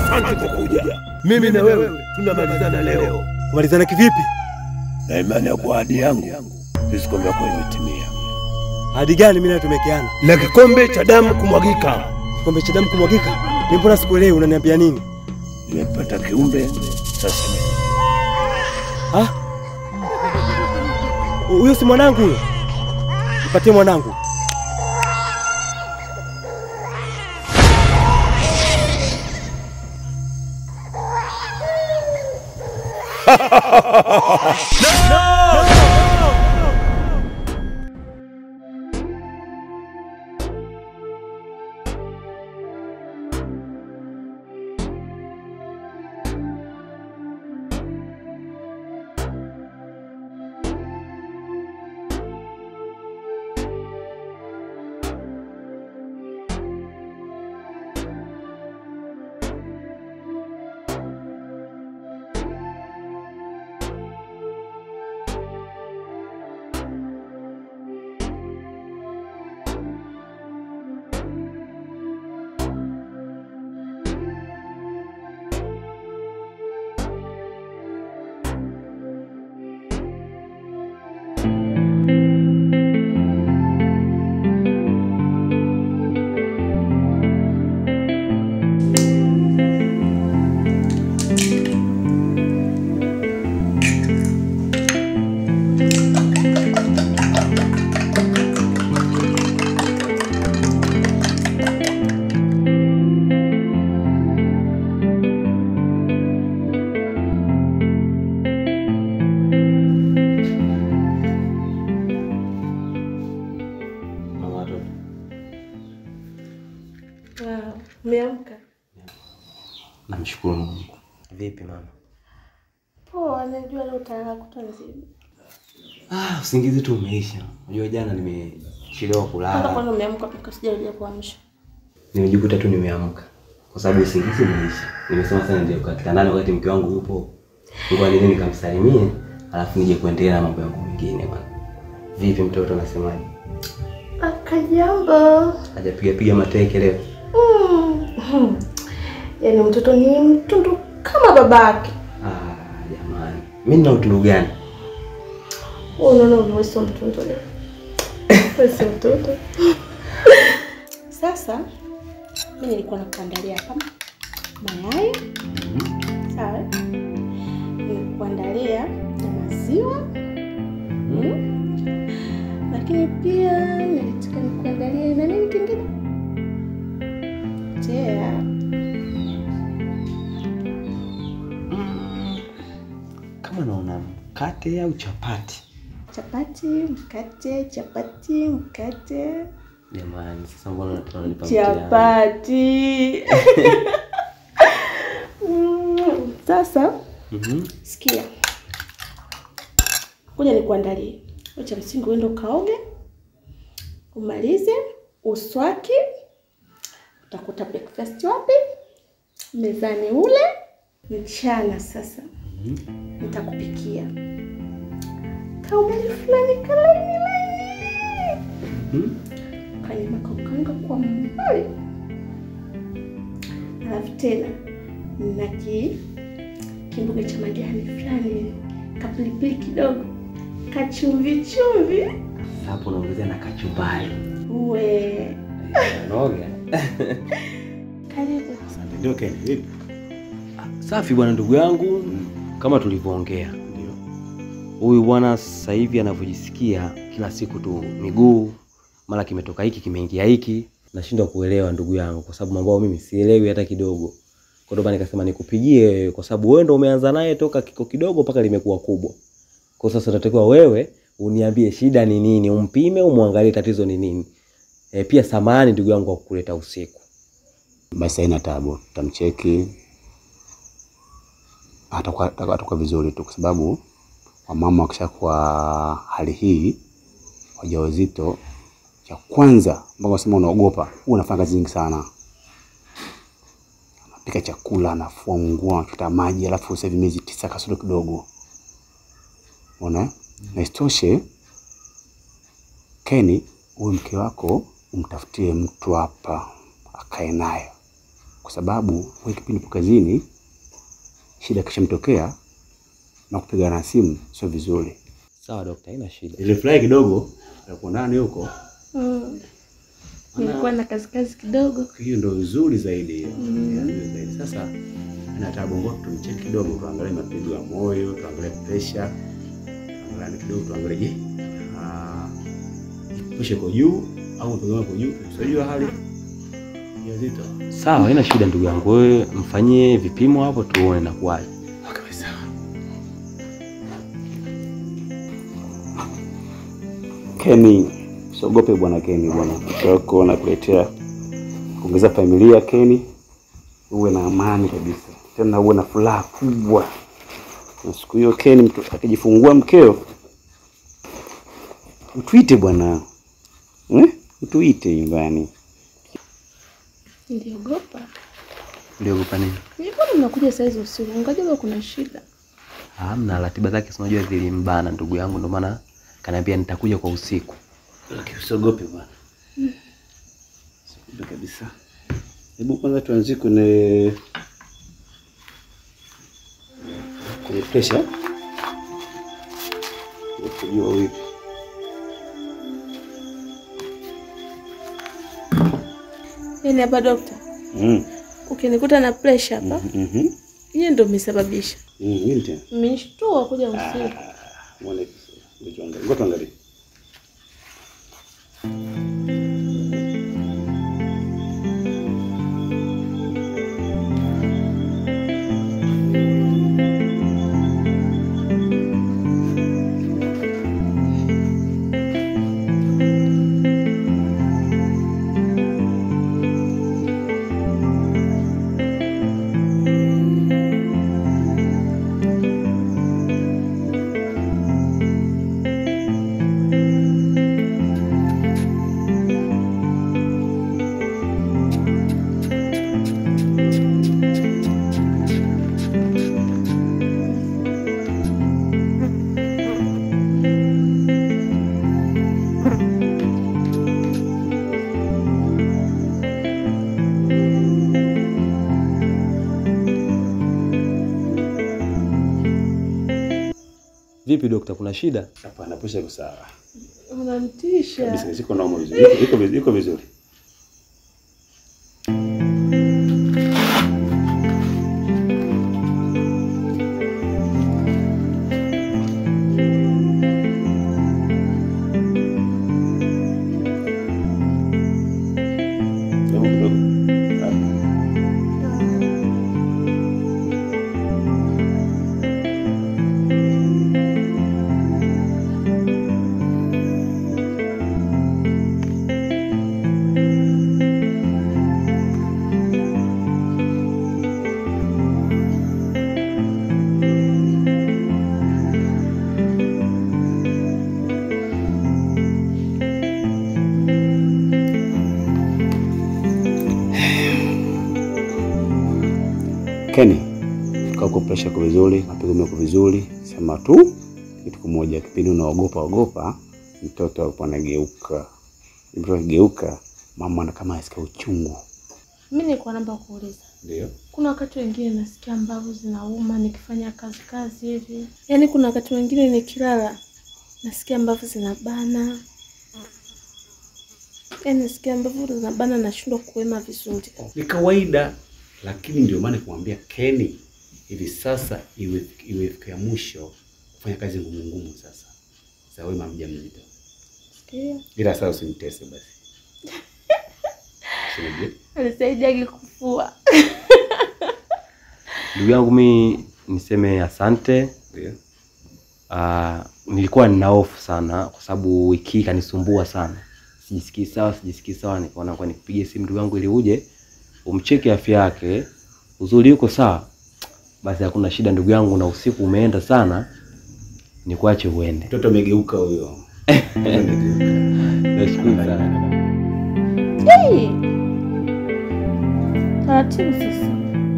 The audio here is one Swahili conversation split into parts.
Asante kwa kuja. Mimi na wewe tunamalizana leo. Kumalizana kivipi? Na imani ya kwa ahadi yangu isikombe yako imetimia. Ahadi gani mimi na tumekeana? La kikombe cha damu kumwagika. Kikombe cha damu kumwagika? Mimi mbona sikuelewi unaniambia nini? Nimepata kiumbe sasa. Huyo si mwanangu huyo. Nipatie mwanangu. Umeamka? Namshukuru Mungu. Vipi mama? Poa, najua leo utalala kutwa nzima. Usingizi tu umeisha. Unajua jana nimechelewa kulala. Kwanza umeamka mpaka sijarudia kuamsha. Nimejikuta tu nimeamka kwa sababu usingizi umeisha. Nimesema sana ndio katika ndani wakati mke wangu yupo. Ngoja nini nikamsalimie, alafu nije kuendelea na mambo yangu mengine bwana. Vipi mtoto anasemaje? Akajambo. Hajapiga mateke leo. Yaani mtoto ni mtundu kama babake. Jamani. Mimi nina utundu gani? Wewe sio mtundu leo. Wewe sio mtoto. Sasa mimi nilikuwa nakuandalia hapa mayai. Sawa? Nilikuandalia na maziwa. Lakini pia nilitaka nikuandalie na nini kingine? Kama naona mkate au chapati. Mkate. Jamani, sasa mbona tunalipa chapati? Sasa sikia. Ngoja nikuandalie. Acha msingi uende kaoge. Umalize, uswaki. Utakuta breakfast wapi? Mezani ule. Mchana sasa. Nitakupikia kaugali fulani kalaini. Kanyama kaukanga kwa mbali. Alafu tena na kimboga cha majani fulani, kapilipili kidogo, kachumvi. Hapo unaongezea na kachumbari. Uwe. Noga. Karibu. Asante. Ndio Ken, vipi? Safi bwana ndugu yangu, kama tulivyoongea. Ndio. Huyu bwana sasa hivi anavyojisikia kila siku tu miguu, mara kimetoka hiki kimeingia hiki, nashindwa kuelewa ndugu yangu kwa sababu mambo mimi sielewi hata kidogo. Kwa hiyo nikasema nikupigie kwa sababu wewe ndio umeanza naye toka kiko kidogo mpaka limekuwa kubwa. Kwa sasa natakiwa wewe uniambie shida ni nini, umpime, umwangalie tatizo ni nini. Pia samahani ndugu yangu kwa kukuleta usiku. Basi haina taabu, tutamcheki. Atakuwa vizuri tu kwa sababu wamama wakishakuwa hali hii wajawazito, cha kwanza mpaka unasema unaogopa, unafanya kazi nyingi sana. Anapika chakula, anafua nguo, anachota maji, alafu sasa hivi miezi 9 kasoro kidogo. Unaona? Na istoshe Kenny, huyu mke wako umtafutie mtu hapa akae naye. kwa sababu kwa kipindi po kazini shida kishamtokea na kupiga na simu sio vizuri. Sawa daktari, haina shida. Ile fly kidogo hapo ndani huko. Nilikuwa na kazi kidogo. Hiyo ndio nzuri zaidi hiyo. Zaidi. Sasa nataka bongo tumcheki kidogo, tuangalie mapigo ya moyo, tuangalie pressure. Tuangalie kidogo, tuangalie je. Pressure iko juu au mpigo wako juu? Sio hali ya zito. Sawa, haina shida ndugu yangu. Wewe mfanyie vipimo hapo tuone na kwaje. Okay, sawa. Kenny, usiogope bwana Kenny bwana. Mtoko nakuletea kuongeza familia Kenny. Uwe na amani kabisa. Tena uwe na furaha kubwa. Na siku hiyo Kenny mtu akijifungua mkeo, utuite bwana. Utuite nyumbani. Niliogopa. Uliogopa nini? Nilikuwa mnakuja saa hizo usiku. Ngajua kuna shida. Hamna, ratiba zake unajua zilimbana ndugu yangu, ndio maana kaniambia nitakuja kwa usiku. Okay, usiogope bwana. Usiogope kabisa. Hebu kwanza tuanzie kwenye pressure. Ukijua vipi? Yaani hapa daktari. Ukinikuta na pressure hapa. Hiyo ndio imesababisha. Ndio. Nimeshtua kuja usiku. Muone. Ngoja tuangalie. Vipi dokta, kuna shida? Hapana, pressure iko sawa. Unanitisha. Kabisa, ziko normal vizuri. Iko vizuri. Kenny, kwa pressure kwa vizuri, mapigo yako vizuri, sema tu kitu kimoja, kipindi unaogopa mtoto hapo anageuka. Mtoto akigeuka, mama ana kama asikia uchungu. Mimi nilikuwa naomba kuuliza. Ndio. Kuna wakati wengine nasikia mbavu zinauma nikifanya kazi hivi. Yaani kuna wakati wengine nikilala nasikia mbavu zinabana. Yaani nasikia mbavu zinabana nashindwa kuwema vizuri. Ni kawaida, lakini ndio maana kumwambia Kenny hivi sasa iwe mwisho kufanya kazi ngumu sasa. Sasa wewe mama mjamzito. Sikia. Bila sasa usimtese basi. Sio? Alisaidia kufua. Ndugu yangu mimi niseme asante. Ndio. Nilikuwa nina hofu sana kwa sababu wiki kanisumbua sana. Sijisikii sawa, nikaona kwa nikupigie simu ndugu yangu ili uje umcheke afya yake. Uzuri yuko sawa. Basi hakuna shida ndugu yangu, na usiku umeenda sana. Nikuache uende. Mtoto amegeuka huyo. Nashukuru sana. Taratibu sasa.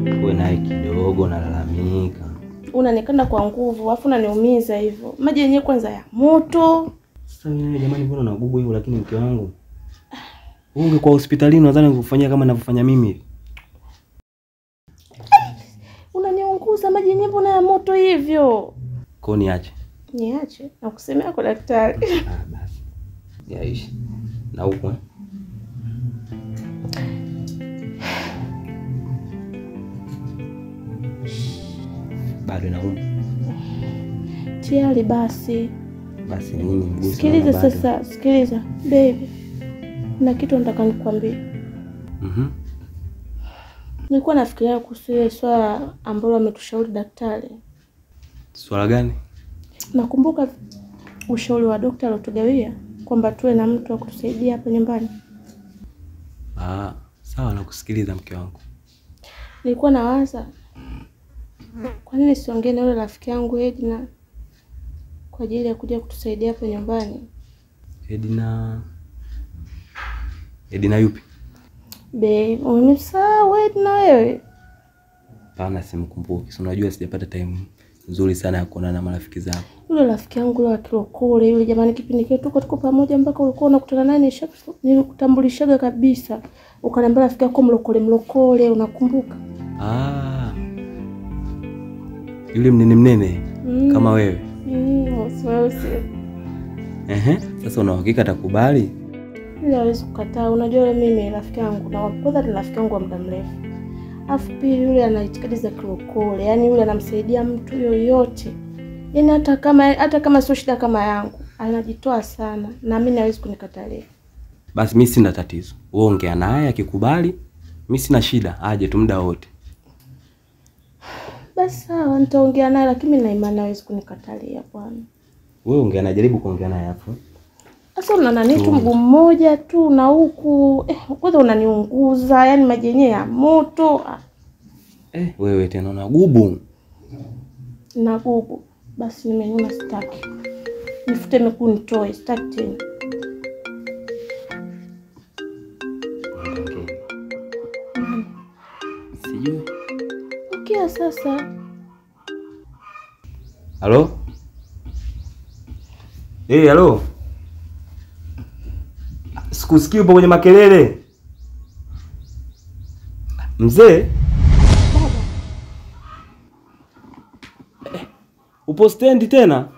Wewe naye kidogo nalalamika. Unanikanda kwa nguvu, afu unaniumiza hivyo. Maji yenyewe kwanza ya moto. Sasa wewe jamani, mbona unagugu hivyo? Lakini mke wangu, ungekuwa hospitalini nadhani ungefanyia kama ninavyofanya mimi. mbona ya moto hivyo? Kwa niache. Niache na kusemea kwa daktari. Basi. Yaishi. Na huko bado nauma. Tayari basi. Basi nini mguso? Sikiliza sasa, sikiliza baby. Na kitu nataka nikwambie. Nilikuwa nafikiria kuhusu ile swala ambalo ametushauri daktari. Swala gani? Nakumbuka ushauri wa daktari alotugawia kwamba tuwe na mtu wa kutusaidia hapa nyumbani. Sawa, nakusikiliza mke wangu. Nilikuwa nawaza kwa nini siongee na yule rafiki yangu Edna kwa ajili ya kuja kutusaidia hapa nyumbani. Edna yupi? Babe, umemsahau Edna wewe? Pana simkumbuki. Si unajua sijapata time nzuri sana ya kuonana na marafiki zangu. Yule rafiki yangu yule wa Kilokole yule, jamani, kipindi kile tuko pamoja mpaka ulikuwa unakutana naye nilikutambulishaga kabisa. Ukaniambia rafiki yako mlokole, unakumbuka? Yule mnene kama wewe. Sasa una uhakika atakubali? Yule hawezi kukataa. Unajua mimi rafiki yangu na kwanza ni rafiki yangu wa muda mrefu. Afu pili yule ana itikadi za Kilokole, yani yule anamsaidia mtu yoyote. Yaani hata kama sio shida kama yangu, anajitoa sana na mimi hawezi kunikatalia. Basi mimi sina tatizo. Wewe ongea naye, akikubali mimi sina shida, aje tu muda wote. Basi sawa, nitaongea naye, lakini mimi na imani hawezi kunikatalia bwana. Wewe ongea naye, jaribu kuongea naye hapo. Sasa unanani tu mguu mmoja tu na huku kwanza unaniunguza, yani maji yenyewe ya moto. Wewe tena una gubu. Na gubu. Basi nimeona sitaki. Nifute mekuu nitoe, sitaki tena. Sijui. Ukia sasa. Halo? Halo? Sikusikii, upo kwenye makelele. Mzee? Upo stendi tena?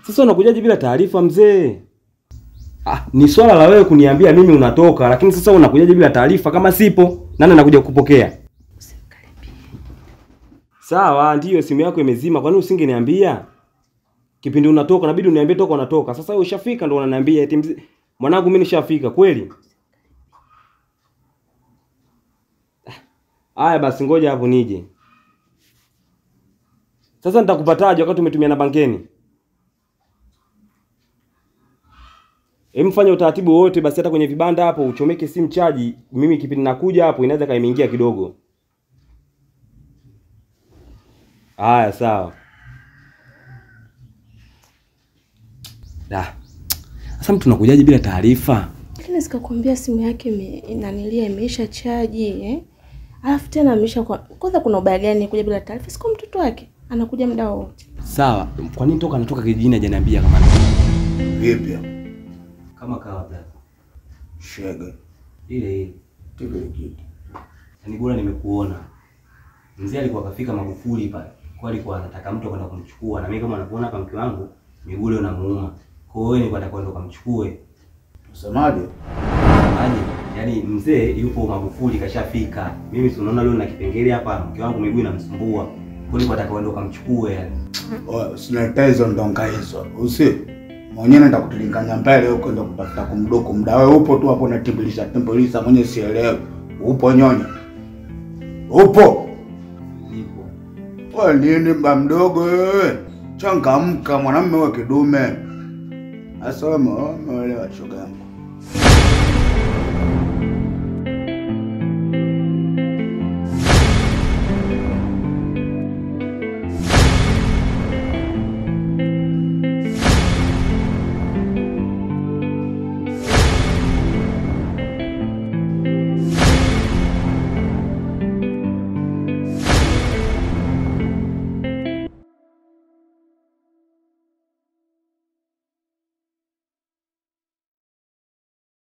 Sasa unakujaje bila taarifa mzee? Ni swala la wewe kuniambia mimi unatoka, lakini sasa unakujaje bila taarifa? Kama sipo, nani anakuja kukupokea? Sawa, ndiyo simu yako imezima. Kwa nini usingeniambia? Kipindi unatoka inabidi uniambie toka unatoka. Sasa wewe ushafika ndo unaniambia eti mwanangu mimi nishafika kweli? Haya basi ngoja hapo nije. Sasa nitakupataje wakati umetumia na bankeni? Mfanye utaratibu wote basi, hata kwenye vibanda hapo uchomeke simu chaji. Mimi kipindi nakuja hapo inaweza kaimeingia kidogo. Haya sawa. Sasa mtu unakujaje bila taarifa? Lakini sikakwambia simu yake inanilia imeisha chaji Alafu tena amesha kwanza kuna ubaya gani kuja bila taarifa? Siko mtoto wake. Anakuja muda wote. Sawa. Kwa nini anatoka kijijini hajaniambia kama vipi? Kama kawa brother. Shega. Ile kitu. Yaani bora nimekuona. Mzee alikuwa kafika Magufuli pale. Kwa alikuwa anataka mtu kwenda kumchukua, na mimi kama unakuona hapa mke wangu miguu leo namuuma. Kwa hiyo nilikuwa nataka kwenda kumchukue. Usemaje? Yaani mzee yupo Magufuli kashafika. Mimi si unaona leo na kipengele hapa, mke wangu miguu inamsumbua. Kwa hiyo nilikuwa nataka kwenda kumchukue yani. Usinilete hizo ndonga hizo. Mwenyewe nenda kutilinganya mbele huko ndo kutafuta kumdoko muda. Wewe upo tu hapo unatimbilisha mwenyewe sielewi. Upo nyonya? Upo? Nipo. Wewe nini mba mdogo wewe? Changamka mwanamume wa kidume. Asa wewe umeelewa shoga yangu.